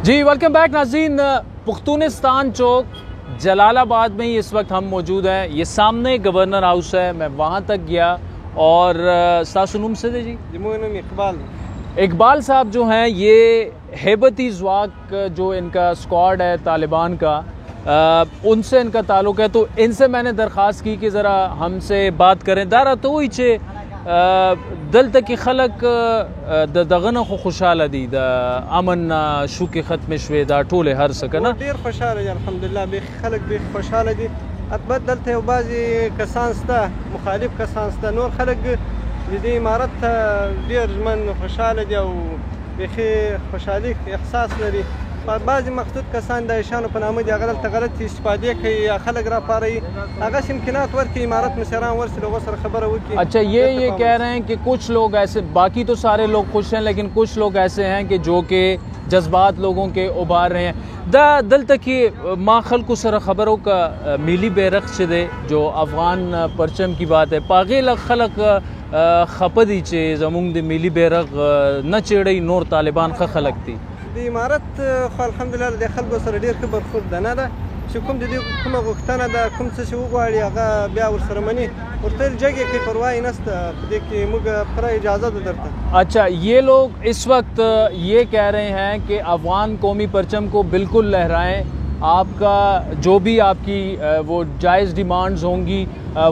जी welcome back नाज़रीन। पुख्तूनिस्तान चौक जलालाबाद में ही इस वक्त हम मौजूद हैं। ये सामने गवर्नर हाउस है, मैं वहाँ तक गया और सासुनुम से जी इकबाल साहब जो हैं ये हेबती ज़वाक जो इनका स्क्वाड है तालिबान का, उनसे इनका ताल्लुक़ है। तो इनसे मैंने दरख्वास्त की कि ज़रा हमसे बात करें। दारा तो ही चे दल तक की खलक दगन खो खुशहाल दी द अमन शू के ख़त्म शवे दा टोले हर सकना ډیر خوشاله الحمدلله به خلک به خوشاله دي اتبدل ته بعضی کسان سته مخالف کسان سته نور خلک د دې امارت ډیر من خوشاله دي او به خوشحالي احساس لري. بعضی مخصوص کسان د ایشانو په نامه دي غلط استفاده کوي یا خلک را پاري هغه امکانات ورکړي امارت مشران ورسره وسره خبره وکړي. अच्छा ये कह रहे हैं कि कुछ लोग ऐसे, बाकी तो सारे लोग खुश हैं, लेकिन कुछ लोग ऐसे हैं कि जो कि जज्बात लोगों के उबार रहे हैं। दल तक ही माँ खल को सर खबरों का मिली बेरख दे जो अफगान परचम की बात है पागे लग खलक खपदी चे जमुंग दे मिली बेरख न चेड़ई नोर तालिबान खलक थी د امارت خو الحمدلله د خلکو سره ډیر ښه برخورد ده، نه ده چې کوم د دې کومه غوښتنه ده کوم څه چې وغواړي هغه بیا ورسره مني ورته جګې کوي پروا یې نشته په دې کې موږ پوره اجازه ده درته. अच्छा ये लोग इस वक्त ये कह रहे हैं कि अफगान कौमी परचम को बिल्कुल लहराएं, आपका जो भी आपकी वो जायज़ डिमांड्स होंगी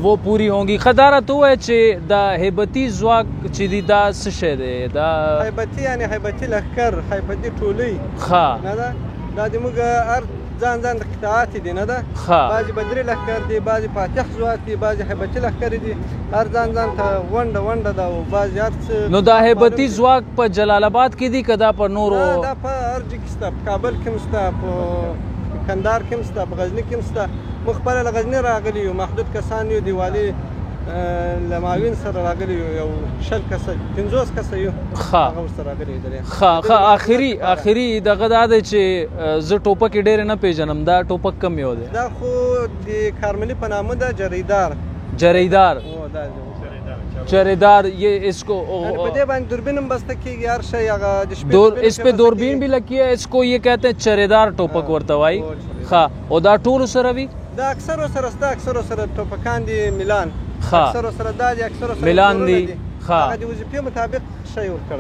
वो पूरी होंगी। खदारा तो है चे दा हेबती ज़वाक चिदी दा सशेदे दा हेबती यानी हेबती लश्कर हेबती टोली खा ना दा दा दिमुग ار ځان قطاعات دي نه ده بعضی بدري لښکر دي بعضی فاتح ځواک دي بعضی هیبتي لښکر دي هر ځان ته ونډه ده او بعضی هر څه. نو دا هیبتي ځواک په جلال آباد کې دي کدا په نورو دا په هر ځای کې شته، په کابل کې شته، په کندهار کې شته، په غزني کې شته. موږ خپله له غزني راغلي یو محدود کسان یو دیوالي له معاون سره راغلي یو 50 کسه یو هغه ورسره راغلي دي. آخري دغه دا دی چې زه ټوپک ډېر نه پیژنم، دا ټوپک کم یو دی؟ دا خو د کارملي په نامه ده جریدار चरेदार ये इसको په دې باندې دوربین هم بسته کیږي هر شی هغه د شپې इस पे दूरबीन भी लगी है। इसको ये कहते हैं चरेदार टोपक वर्तवाई खा और दा टूर सर अभी دا اکثر سره ستا اکثر سره ټوپکان دي میلان اکثر سره دا دي اکثر سره میلان دي هغه د وظیفې مطابق شی ورکړي.